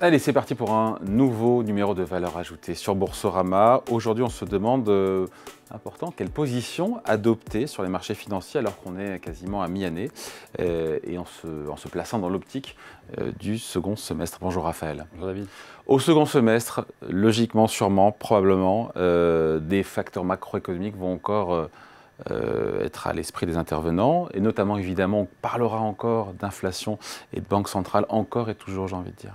Allez, c'est parti pour un nouveau numéro de Valeurs Ajoutées sur Boursorama. Aujourd'hui, on se demande, important, quelle position adopter sur les marchés financiers alors qu'on est quasiment à mi-année et en se plaçant dans l'optique du second semestre. Bonjour Raphaël. Bonjour David. Au second semestre, logiquement, sûrement, probablement, des facteurs macroéconomiques vont encore être à l'esprit des intervenants. Et notamment, évidemment, on parlera encore d'inflation et de banque centrale, encore et toujours, j'ai envie de dire.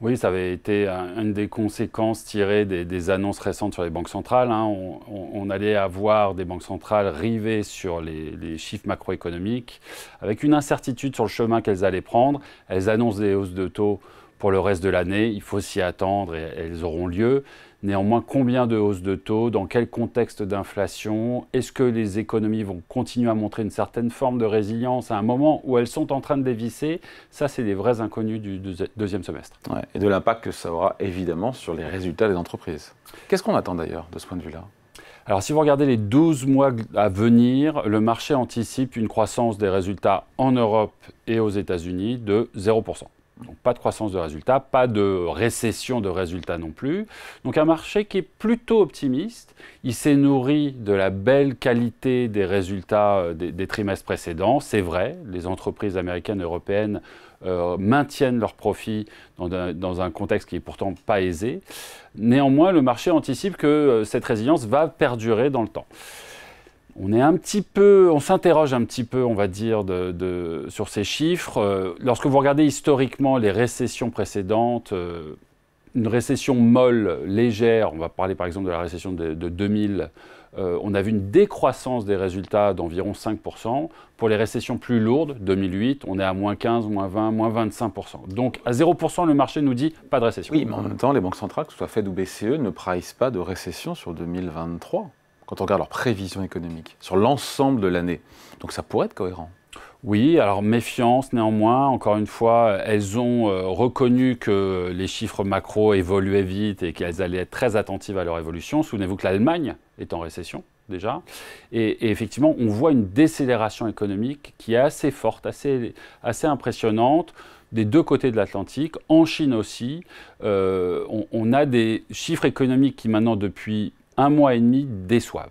Oui, ça avait été une des conséquences tirées des annonces récentes sur les banques centrales. On allait avoir des banques centrales rivées sur les chiffres macroéconomiques, avec une incertitude sur le chemin qu'elles allaient prendre. Elles annoncent des hausses de taux pour le reste de l'année. Il faut s'y attendre et elles auront lieu. Néanmoins, combien de hausses de taux? Dans quel contexte d'inflation? Est-ce que les économies vont continuer à montrer une certaine forme de résilience à un moment où elles sont en train de dévisser? Ça, c'est des vrais inconnus du deuxième semestre. Ouais, et de l'impact que ça aura évidemment sur les résultats des entreprises. Qu'est-ce qu'on attend d'ailleurs de ce point de vue-là? Alors, si vous regardez les 12 mois à venir, le marché anticipe une croissance des résultats en Europe et aux États-Unis de 0%. Donc pas de croissance de résultats, pas de récession de résultats non plus. Donc un marché qui est plutôt optimiste. Il s'est nourri de la belle qualité des résultats des trimestres précédents. C'est vrai, les entreprises américaines et européennes maintiennent leurs profits dans un contexte qui n'est pourtant pas aisé. Néanmoins, le marché anticipe que cette résilience va perdurer dans le temps. On s'interroge un petit peu, on va dire, sur ces chiffres. Lorsque vous regardez historiquement les récessions précédentes, une récession molle, légère, on va parler par exemple de la récession de 2000, on a vu une décroissance des résultats d'environ 5%. Pour les récessions plus lourdes, 2008, on est à moins 15, moins 20, moins 25%. Donc à 0%, le marché nous dit pas de récession. Oui, mais en même temps, les banques centrales, que ce soit Fed ou BCE, ne price pas de récession sur 2023. Quand on regarde leurs prévisions économiques, sur l'ensemble de l'année. Donc ça pourrait être cohérent. Oui, alors méfiance néanmoins. Encore une fois, elles ont reconnu que les chiffres macro évoluaient vite et qu'elles allaient être très attentives à leur évolution. Souvenez-vous que l'Allemagne est en récession déjà. Et effectivement, on voit une décélération économique qui est assez forte, assez impressionnante des deux côtés de l'Atlantique. En Chine aussi, on a des chiffres économiques qui maintenant depuis un mois et demi déçoivent.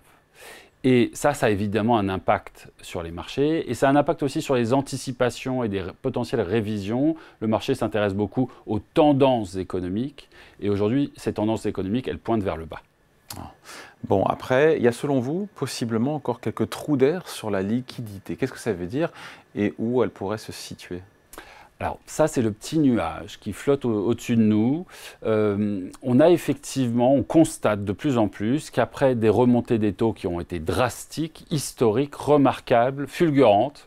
Et ça a évidemment un impact sur les marchés et ça a un impact aussi sur les anticipations et des potentielles révisions. Le marché s'intéresse beaucoup aux tendances économiques et aujourd'hui, ces tendances économiques, elles pointent vers le bas. Bon, après, il y a selon vous possiblement encore quelques trous d'air sur la liquidité. Qu'est-ce que ça veut dire et où elle pourrait se situer ? Alors ça, c'est le petit nuage qui flotte au-dessus de nous. On constate de plus en plus qu'après des remontées des taux qui ont été drastiques, historiques, remarquables, fulgurantes,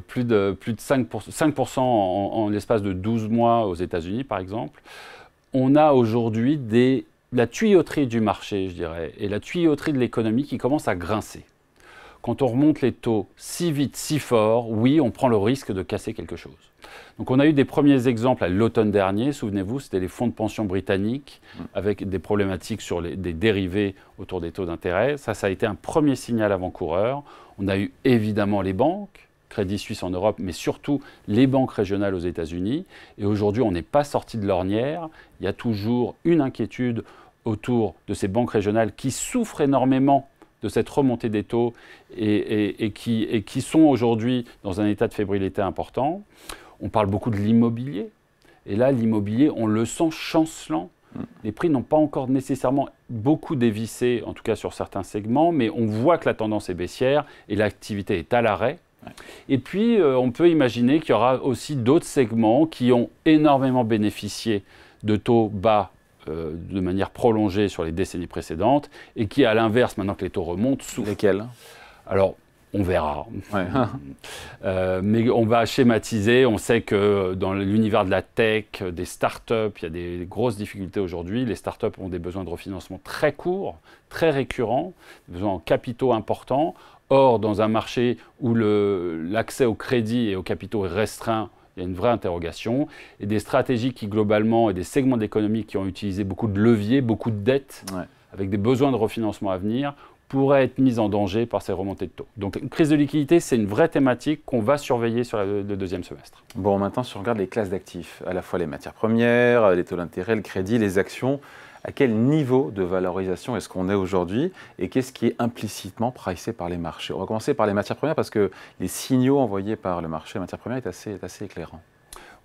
plus de 5% en l'espace de 12 mois aux États-Unis par exemple, on a aujourd'hui la tuyauterie du marché, je dirais, et la tuyauterie de l'économie qui commence à grincer. Quand on remonte les taux si vite, si fort, oui, on prend le risque de casser quelque chose. Donc on a eu des premiers exemples à l'automne dernier, souvenez-vous, c'était les fonds de pension britanniques avec des problématiques sur des dérivés autour des taux d'intérêt. Ça a été un premier signal avant-coureur. On a eu évidemment les banques, Crédit Suisse en Europe, mais surtout les banques régionales aux États-Unis. Et aujourd'hui, on n'est pas sorti de l'ornière. Il y a toujours une inquiétude autour de ces banques régionales qui souffrent énormément de cette remontée des taux et qui sont aujourd'hui dans un état de fébrilité important. On parle beaucoup de l'immobilier. Et là, l'immobilier, on le sent chancelant. Les prix n'ont pas encore nécessairement beaucoup dévissé, en tout cas sur certains segments, mais on voit que la tendance est baissière et l'activité est à l'arrêt. Et puis, on peut imaginer qu'il y aura aussi d'autres segments qui ont énormément bénéficié de taux bas de manière prolongée sur les décennies précédentes et qui, à l'inverse, maintenant que les taux remontent, souffrent. Lesquels ? Alors, on verra. Ouais. Mais on va schématiser. On sait que dans l'univers de la tech, des startups, il y a des grosses difficultés aujourd'hui. Les startups ont des besoins de refinancement très courts, très récurrents, des besoins en capitaux importants. Or, dans un marché où l'accès au crédit et aux capitaux est restreint, il y a une vraie interrogation. Et des stratégies qui, globalement, et des segments d'économie qui ont utilisé beaucoup de leviers, beaucoup de dettes, avec des besoins de refinancement à venir, pourraient être mises en danger par ces remontées de taux. Donc une crise de liquidité, c'est une vraie thématique qu'on va surveiller sur le deuxième semestre. Bon, maintenant, si on regarde les classes d'actifs, à la fois les matières premières, les taux d'intérêt, le crédit, les actions, à quel niveau de valorisation est-ce qu'on est aujourd'hui et qu'est-ce qui est implicitement pricé par les marchés? On va commencer par les matières premières parce que les signaux envoyés par le marché des matières premières est assez éclairant.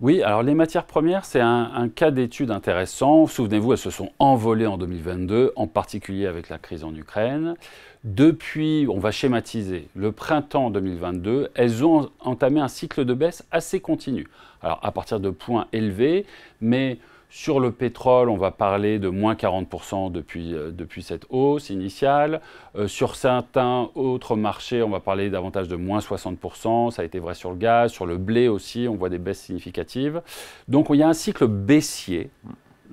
Oui, alors les matières premières, c'est un cas d'étude intéressant. Souvenez-vous, elles se sont envolées en 2022, en particulier avec la crise en Ukraine. Depuis, on va schématiser, le printemps 2022, elles ont entamé un cycle de baisse assez continu. Alors à partir de points élevés, mais sur le pétrole, on va parler de moins 40% depuis cette hausse initiale. Sur certains autres marchés, on va parler davantage de moins 60%. Ça a été vrai sur le gaz, sur le blé aussi, on voit des baisses significatives. Donc il y a un cycle baissier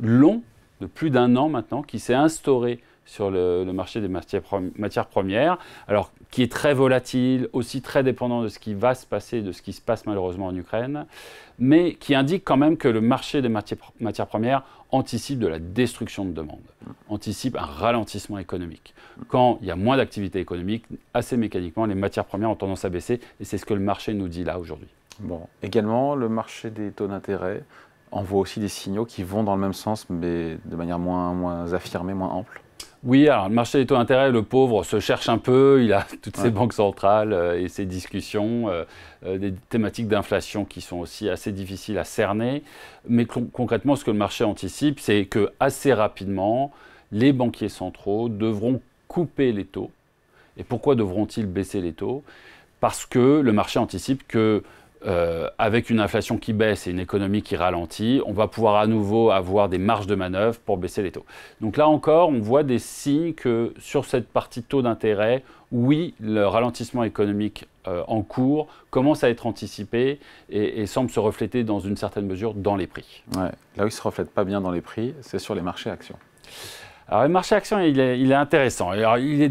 long, de plus d'1 an maintenant, qui s'est instauré sur le marché des matières premières, alors qui est très volatile, aussi très dépendant de ce qui va se passer, de ce qui se passe malheureusement en Ukraine, mais qui indique quand même que le marché des matières premières anticipe de la destruction de demande, anticipe un ralentissement économique. Quand il y a moins d'activité économique, assez mécaniquement, les matières premières ont tendance à baisser, et c'est ce que le marché nous dit là aujourd'hui. Bon, également, le marché des taux d'intérêt envoie aussi des signaux qui vont dans le même sens, mais de manière moins affirmée, moins ample. Oui, alors le marché des taux d'intérêt, le pauvre se cherche un peu, il a toutes ses banques centrales et ses discussions, des thématiques d'inflation qui sont aussi assez difficiles à cerner. Mais concrètement, ce que le marché anticipe, c'est que assez rapidement, les banquiers centraux devront couper les taux. Et pourquoi devront-ils baisser les taux? Parce que le marché anticipe que avec une inflation qui baisse et une économie qui ralentit, on va pouvoir à nouveau avoir des marges de manœuvre pour baisser les taux. Donc là encore, on voit des signes que sur cette partie taux d'intérêt, oui, le ralentissement économique en cours commence à être anticipé et semble se refléter dans une certaine mesure dans les prix. Ouais. Là où il ne se reflète pas bien dans les prix, c'est sur les marchés actions. Alors, le marché action, il est intéressant.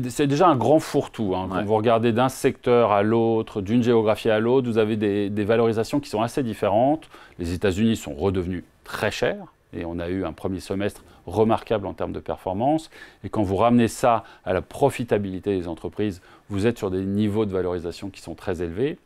C'est déjà un grand fourre-tout. Hein. Quand vous regardez d'un secteur à l'autre, d'une géographie à l'autre, vous avez des valorisations qui sont assez différentes. Les États-Unis sont redevenus très chers et on a eu un premier semestre remarquable en termes de performance. Et quand vous ramenez ça à la profitabilité des entreprises, vous êtes sur des niveaux de valorisation qui sont très élevés.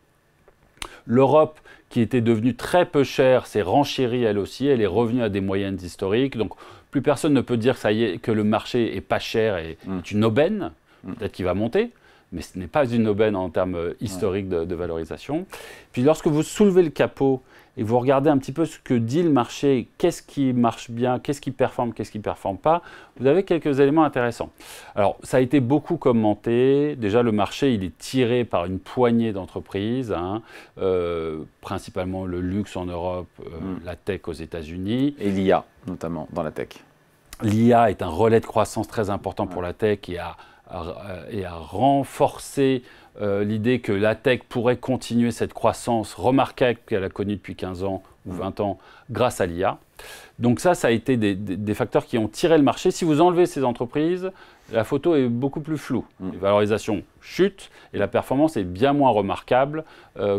L'Europe, qui était devenue très peu chère, s'est renchérie elle aussi. Elle est revenue à des moyennes historiques. Donc, plus personne ne peut dire que, ça y est, que le marché est pas cher et est une aubaine. Peut-être qu'il va monter, mais ce n'est pas une aubaine en termes historiques de valorisation. Puis lorsque vous soulevez le capot et que vous regardez un petit peu ce que dit le marché, qu'est-ce qui marche bien, qu'est-ce qui performe pas, vous avez quelques éléments intéressants. Alors, ça a été beaucoup commenté. Déjà, le marché, il est tiré par une poignée d'entreprises, principalement le luxe en Europe, la tech aux États-Unis. Et l'IA, notamment, dans la tech. L'IA est un relais de croissance très important pour la tech et a renforcé l'idée que la tech pourrait continuer cette croissance remarquable qu'elle a connue depuis 15 ans ou 20 ans grâce à l'IA. Donc ça a été des facteurs qui ont tiré le marché. Si vous enlevez ces entreprises, la photo est beaucoup plus floue. Les valorisations chutent et la performance est bien moins remarquable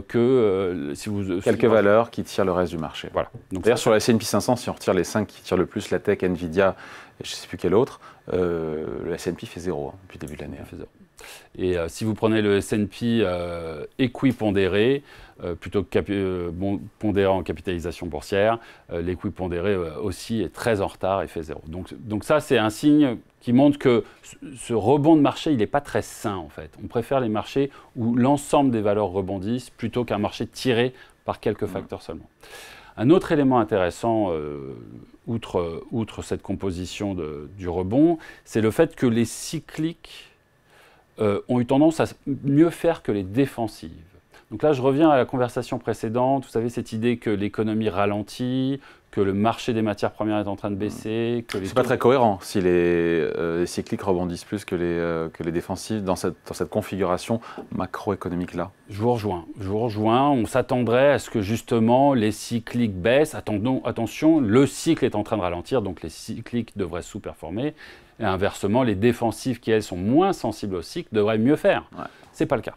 que si vous... Quelques valeurs qui tirent le reste du marché. Voilà. D'ailleurs, sur la S&P 500, si on retire les 5 qui tirent le plus, la tech, Nvidia, et je ne sais plus quel autre, le S&P fait 0 depuis le début de l'année. Et si vous prenez le S&P équipondéré, plutôt que pondéré en capitalisation boursière, l'équipondéré aussi est très en retard et fait 0. Donc ça, c'est un signe qui montre que ce rebond de marché, il n'est pas très sain en fait. On préfère les marchés où l'ensemble des valeurs rebondissent plutôt qu'un marché tiré par quelques facteurs seulement. Un autre élément intéressant, outre cette composition du rebond, c'est le fait que les cycliques ont eu tendance à mieux faire que les défensives. Donc là, je reviens à la conversation précédente. Vous savez, cette idée que l'économie ralentit, que le marché des matières premières est en train de baisser. C'est pas très cohérent si les cycliques rebondissent plus que les défensives dans cette configuration macroéconomique-là. Je vous rejoins. On s'attendrait à ce que justement les cycliques baissent. Attention, le cycle est en train de ralentir, donc les cycliques devraient sous-performer. Et inversement, les défensives qui, elles, sont moins sensibles au cycle, devraient mieux faire. Ouais. Ce n'est pas le cas.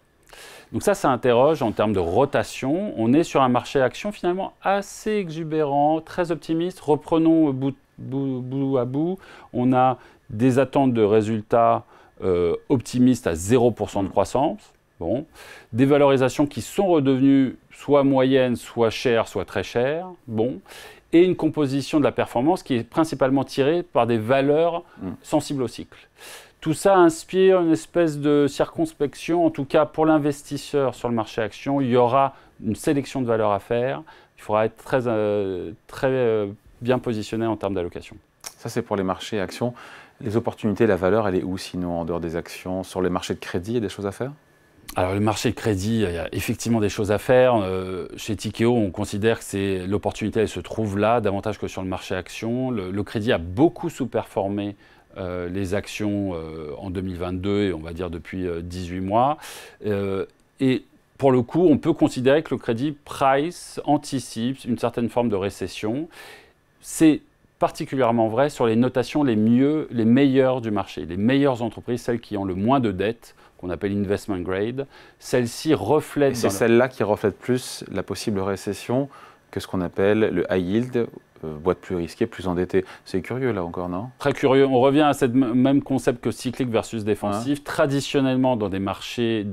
Donc ça interroge en termes de rotation. On est sur un marché action finalement assez exubérant, très optimiste. Reprenons bout à bout. On a des attentes de résultats optimistes à 0% de croissance. Bon. Des valorisations qui sont redevenues soit moyennes, soit chères, soit très chères. Bon. Et une composition de la performance qui est principalement tirée par des valeurs sensibles au cycle. Tout ça inspire une espèce de circonspection, en tout cas pour l'investisseur sur le marché action, il y aura une sélection de valeurs à faire. Il faudra être très bien positionné en termes d'allocation. Ça, c'est pour les marchés actions. Les opportunités, la valeur, elle est où sinon en dehors des actions? Sur les marchés de crédit, il y a des choses à faire? Alors, le marché de crédit, il y a effectivement des choses à faire. Chez Tikehau, on considère que l'opportunité, elle se trouve là, davantage que sur le marché action. Le crédit a beaucoup sous-performé les actions en 2022 et on va dire depuis 18 mois. Et pour le coup, on peut considérer que le crédit price anticipe une certaine forme de récession. C'est particulièrement vrai sur les notations les meilleures du marché. Les meilleures entreprises, celles qui ont le moins de dettes, qu'on appelle investment grade, celles-ci reflètent... C'est celles-là qui reflètent plus la possible récession que ce qu'on appelle le high yield, boîte plus risquée, plus endettée. C'est curieux là encore, non? Très curieux. On revient à ce même concept que cyclique versus défensif. Ouais. Traditionnellement, dans des marchés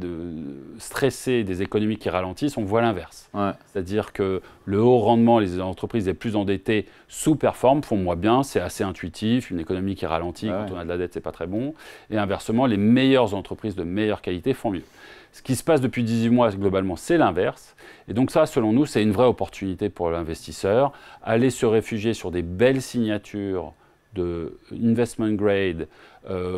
stressés, des économies qui ralentissent, on voit l'inverse. Ouais. C'est-à-dire que le haut rendement, les entreprises les plus endettées sous-performent, font moins bien, c'est assez intuitif. Une économie qui ralentit, quand on a de la dette, c'est pas très bon. Et inversement, les meilleures entreprises de meilleure qualité font mieux. Ce qui se passe depuis 18 mois, globalement, c'est l'inverse. Et donc ça, selon nous, c'est une vraie opportunité pour l'investisseur. Aller se réfugier sur des belles signatures de investment grade,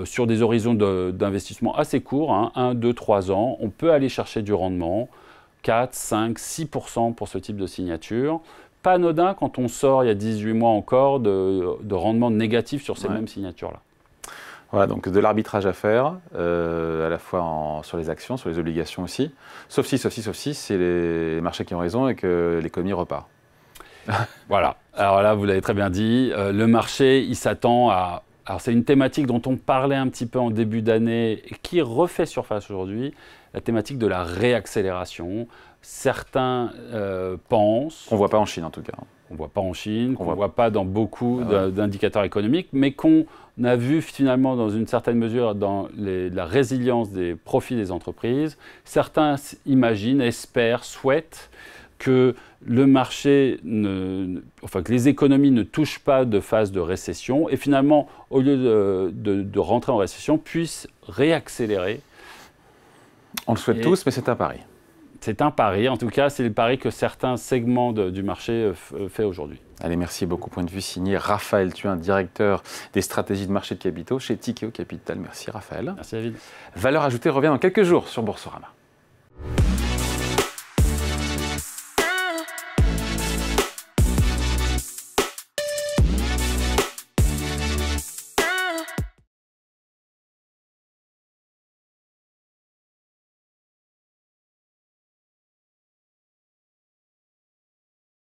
sur des horizons d'investissement assez courts, 1, 2, 3 ans. On peut aller chercher du rendement, 4, 5, 6% pour ce type de signature. Pas anodin quand on sort, il y a 18 mois encore, de rendement négatif sur ces mêmes signatures-là. Voilà, donc de l'arbitrage à faire, à la fois sur les actions, sur les obligations aussi. Sauf si, c'est les marchés qui ont raison et que l'économie repart. Voilà, alors là, vous l'avez très bien dit, le marché, il s'attend à... Alors c'est une thématique dont on parlait un petit peu en début d'année et qui refait surface aujourd'hui, la thématique de la réaccélération. Certains pensent... On ne voit pas en Chine en tout cas. On ne voit pas en Chine, qu'on ne voit pas dans beaucoup d'indicateurs économiques, mais qu'on a vu finalement dans une certaine mesure dans la résilience des profits des entreprises. Certains imaginent, espèrent, souhaitent que le marché, que les économies ne touchent pas de phase de récession et finalement, au lieu de rentrer en récession, puissent réaccélérer. On le souhaite tous, mais c'est un pari. C'est un pari, en tout cas, c'est le pari que certains segments du marché fait aujourd'hui. Allez, merci beaucoup. Point de vue signé Raphaël Thuin, directeur des stratégies de marché de capitaux chez Tikehau Capital. Merci Raphaël. Merci David. Valeur ajoutée revient dans quelques jours sur Boursorama.